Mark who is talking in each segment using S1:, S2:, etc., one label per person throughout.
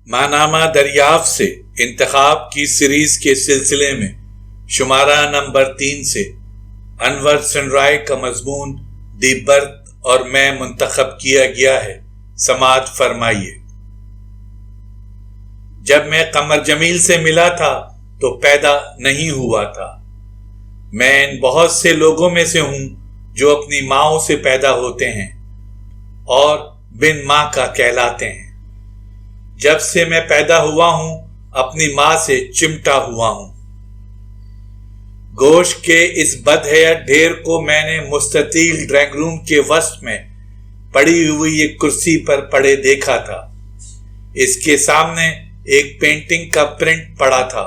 S1: ماہنامہ دریافت سے انتخاب کی سیریز کے سلسلے میں شمارہ نمبر 3 سے انور سن رائے کا مضمون دی برتھ اور میں منتخب کیا گیا ہے، سماعت فرمائیے۔ جب میں قمر جمیل سے ملا تھا تو پیدا نہیں ہوا تھا۔ میں ان بہت سے لوگوں میں سے ہوں جو اپنی ماؤں سے پیدا ہوتے ہیں اور بن ماں کا کہلاتے ہیں۔ جب سے میں پیدا ہوا ہوں اپنی ماں سے چمٹا ہوا ہوں۔ گوشت کے اس بدحیت ڈھیر کو میں نے مستطیل ڈرائنگ روم کے وسط میں پڑی ہوئی ایک کرسی پر پڑے دیکھا تھا۔ اس کے سامنے ایک پینٹنگ کا پرنٹ پڑا تھا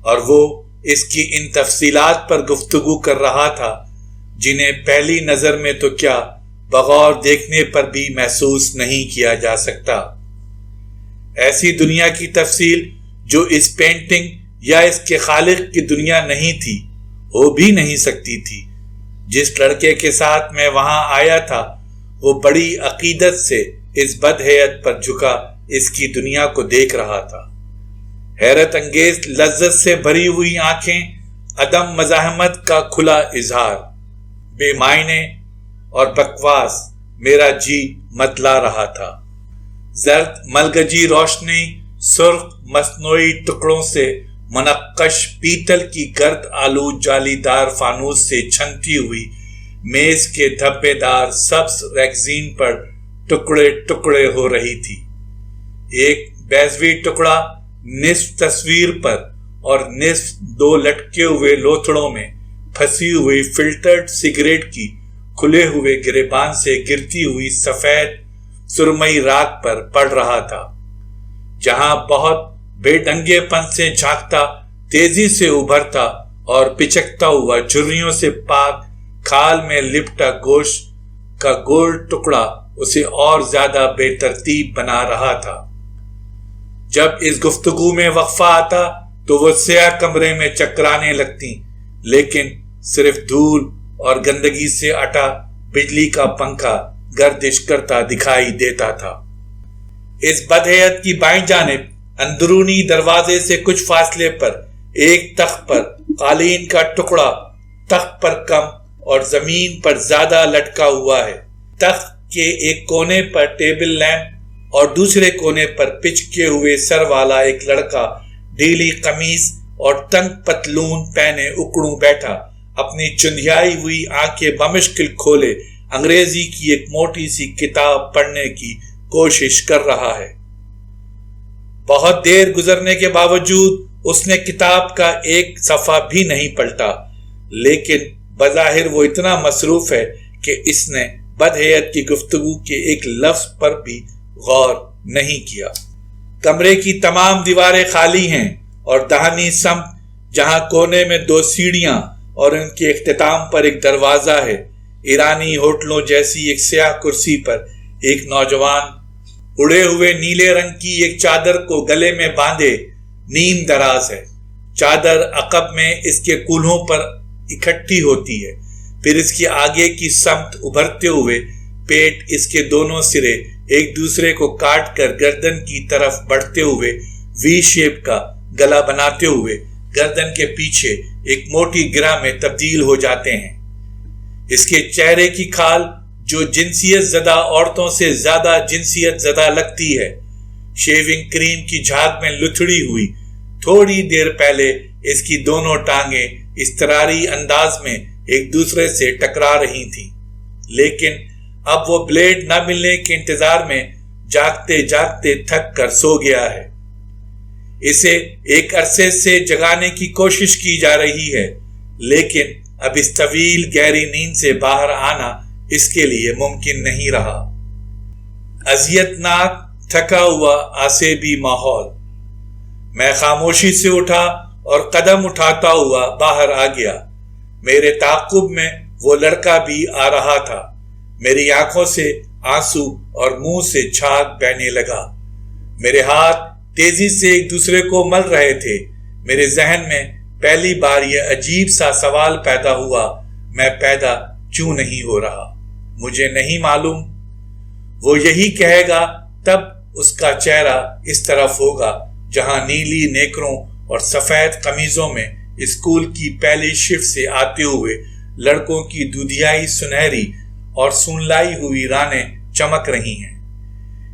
S1: اور وہ اس کی ان تفصیلات پر گفتگو کر رہا تھا جنہیں پہلی نظر میں تو کیا بغور دیکھنے پر بھی محسوس نہیں کیا جا سکتا۔ ایسی دنیا کی تفصیل جو اس پینٹنگ یا اس کے خالق کی دنیا نہیں تھی، ہو بھی نہیں سکتی تھی۔ جس لڑکے کے ساتھ میں وہاں آیا تھا وہ بڑی عقیدت سے اس بدحیت پر جھکا اس کی دنیا کو دیکھ رہا تھا۔ حیرت انگیز لذت سے بھری ہوئی آنکھیں، عدم مزاحمت کا کھلا اظہار، بے معنی اور بکواس میرا جی متلا رہا تھا۔ زرد ملگجی روشنی سرخ مصنوعی ٹکڑوں سے منقش پیتل کی گرد آلود جالی دار فانوس سے چھنتی ہوئی میز کے دھبے دار سبز ریگزین پر ٹکڑے ٹکڑے ہو رہی تھی۔ ایک بیضوی ٹکڑا نصف تصویر پر اور نصف دو لٹکے ہوئے لوتھڑوں میں پھنسی ہوئی فلٹرڈ سگریٹ کی کھلے ہوئے گریبان سے گرتی ہوئی سفید سرمئی راک پر پڑ رہا تھا، جہاں بہت بے ڈنگے پن سے جھانکتا، تیزی سے ابھرتا اور پچکتا ہوا جھریوں سے پاک کھال میں لپٹا گوشت کا گول ٹکڑا اسے اور زیادہ بے ترتیب بنا رہا تھا۔ جب اس گفتگو میں وقفہ آتا تو وہ سیاہ کمرے میں چکرانے لگتی، لیکن صرف دھول اور گندگی سے اٹا بجلی کا پنکھا گردش کرتا دکھائی دیتا تھا۔ اس بدحیت کی بائیں جانب اندرونی دروازے سے کچھ فاصلے پر ایک تخت پر قالین کا ٹکڑا تخت پر کم اور زمین پر زیادہ لٹکا ہوا ہے۔ تخت کے ایک کونے پر ٹیبل لیمپ اور دوسرے کونے پر پچکے ہوئے سر والا ایک لڑکا ڈھیلی قمیص اور تنگ پتلون پہنے اکڑوں بیٹھا اپنی چندھیائی ہوئی آنکھیں بمشکل کھولے انگریزی کی ایک موٹی سی کتاب پڑھنے کی کوشش کر رہا ہے۔ بہت دیر گزرنے کے باوجود اس نے کتاب کا ایک صفحہ بھی نہیں پلٹا، لیکن بظاہر وہ اتنا مصروف ہے کہ اس نے بدحیت کی گفتگو کے ایک لفظ پر بھی غور نہیں کیا۔ کمرے کی تمام دیواریں خالی ہیں اور داہنی سمت جہاں کونے میں 2 سیڑھیاں اور ان کے اختتام پر ایک دروازہ ہے، ایرانی ہوٹلوں جیسی ایک سیاہ کرسی پر ایک نوجوان اڑے ہوئے نیلے رنگ کی ایک چادر کو گلے میں باندھے نیم دراز ہے۔ چادر عقب میں اس کے کولہوں پر اکٹھی ہوتی ہے، پھر اس کے آگے کی سمت ابھرتے ہوئے پیٹ اس کے دونوں سرے ایک دوسرے کو کاٹ کر گردن کی طرف بڑھتے ہوئے وی شیپ کا گلا بناتے ہوئے گردن کے پیچھے ایک موٹی گرہ میں تبدیل ہو جاتے ہیں۔ اس کے چہرے کی کھال جو جنسیت زدہ عورتوں سے زیادہ جنسیت زدہ لگتی ہے، شیونگ کریم کی جھاگ میں لتھڑی ہوئی۔ تھوڑی دیر پہلے اس کی دونوں ٹانگیں اضطراری انداز میں ایک دوسرے سے ٹکرا رہی تھیں، لیکن اب وہ بلیڈ نہ ملنے کے انتظار میں جاگتے جاگتے تھک کر سو گیا ہے۔ اسے ایک عرصے سے جگانے کی کوشش کی جا رہی ہے، لیکن اب اس طویل گہری نیند سے باہر آنا اس کے لیے ممکن نہیں رہا۔ اذیت ناک تھکا ہوا آسیبی ماحول۔ میں خاموشی سے اٹھا اور قدم اٹھاتا ہوا باہر آ گیا۔ میرے تعاقب میں وہ لڑکا بھی آ رہا تھا۔ میری آنکھوں سے آنسو اور منہ سے جھاگ بہنے لگا۔ میرے ہاتھ تیزی سے ایک دوسرے کو مل رہے تھے۔ میرے ذہن میں پہلی بار یہ عجیب سا سوال پیدا ہوا، میں پیدا کیوں نہیں ہو رہا؟ مجھے نہیں معلوم۔ وہ یہی کہے گا تب اس کا چہرہ اس طرف ہوگا جہاں نیلی نیکروں اور سفید قمیضوں میں اسکول کی پہلی شفٹ سے آتے ہوئے لڑکوں کی دودھیائی سنہری اور سونلائی ہوئی رانیں چمک رہی ہیں۔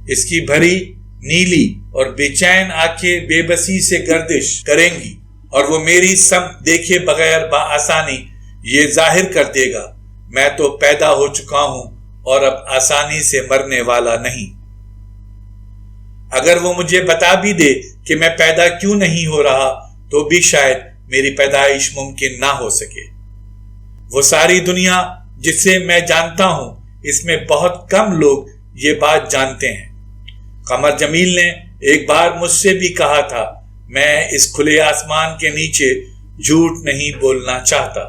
S1: اس کی بھری نیلی اور بے چین آنکھیں بے بسی سے گردش کریں گی اور وہ میری سمت دیکھے بغیر بآسانی یہ ظاہر کر دے گا میں تو پیدا ہو چکا ہوں اور اب آسانی سے مرنے والا نہیں۔ اگر وہ مجھے بتا بھی دے کہ میں پیدا کیوں نہیں ہو رہا تو بھی شاید میری پیدائش ممکن نہ ہو سکے۔ وہ ساری دنیا جسے میں جانتا ہوں اس میں بہت کم لوگ یہ بات جانتے ہیں۔ قمر جمیل نے ایک بار مجھ سے بھی کہا تھا میں اس کھلے آسمان کے نیچے جھوٹ نہیں بولنا چاہتا۔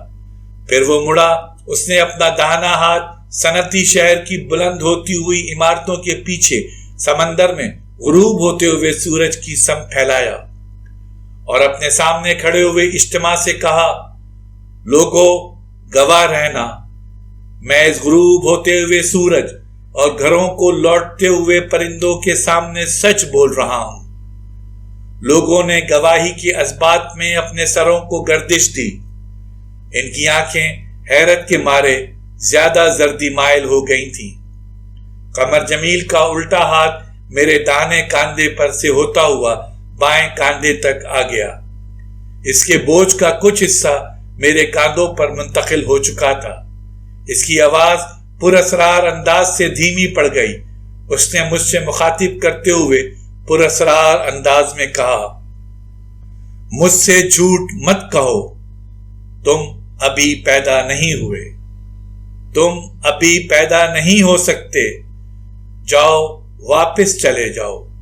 S1: پھر وہ مڑا، اس نے اپنا داہنا ہاتھ صنعتی شہر کی بلند ہوتی ہوئی عمارتوں کے پیچھے سمندر میں غروب ہوتے ہوئے سورج کی سمت پھیلایا اور اپنے سامنے کھڑے ہوئے اجتماع سے کہا، لوگوں گواہ رہنا، میں اس غروب ہوتے ہوئے سورج اور گھروں کو لوٹتے ہوئے پرندوں کے سامنے سچ بول رہا ہوں۔ لوگوں نے گواہی کے اسبات میں اپنے سروں کو گردش دی۔ ان کی آنکھیں حیرت کے مارے زیادہ زردی مائل ہو گئی تھیں۔ قمر جمیل کا الٹا ہاتھ میرے داہنے کاندھے پر سے ہوتا ہوا بائیں کاندھے تک آ گیا۔ اس کے بوجھ کا کچھ حصہ میرے کاندھوں پر منتقل ہو چکا تھا۔ اس کی آواز پراسرار انداز سے دھیمی پڑ گئی۔ اس نے مجھ سے مخاطب کرتے ہوئے پراسرار انداز میں کہا، مجھ سے جھوٹ مت کہو، تم ابھی پیدا نہیں ہوئے، تم ابھی پیدا نہیں ہو سکتے، جاؤ واپس چلے جاؤ۔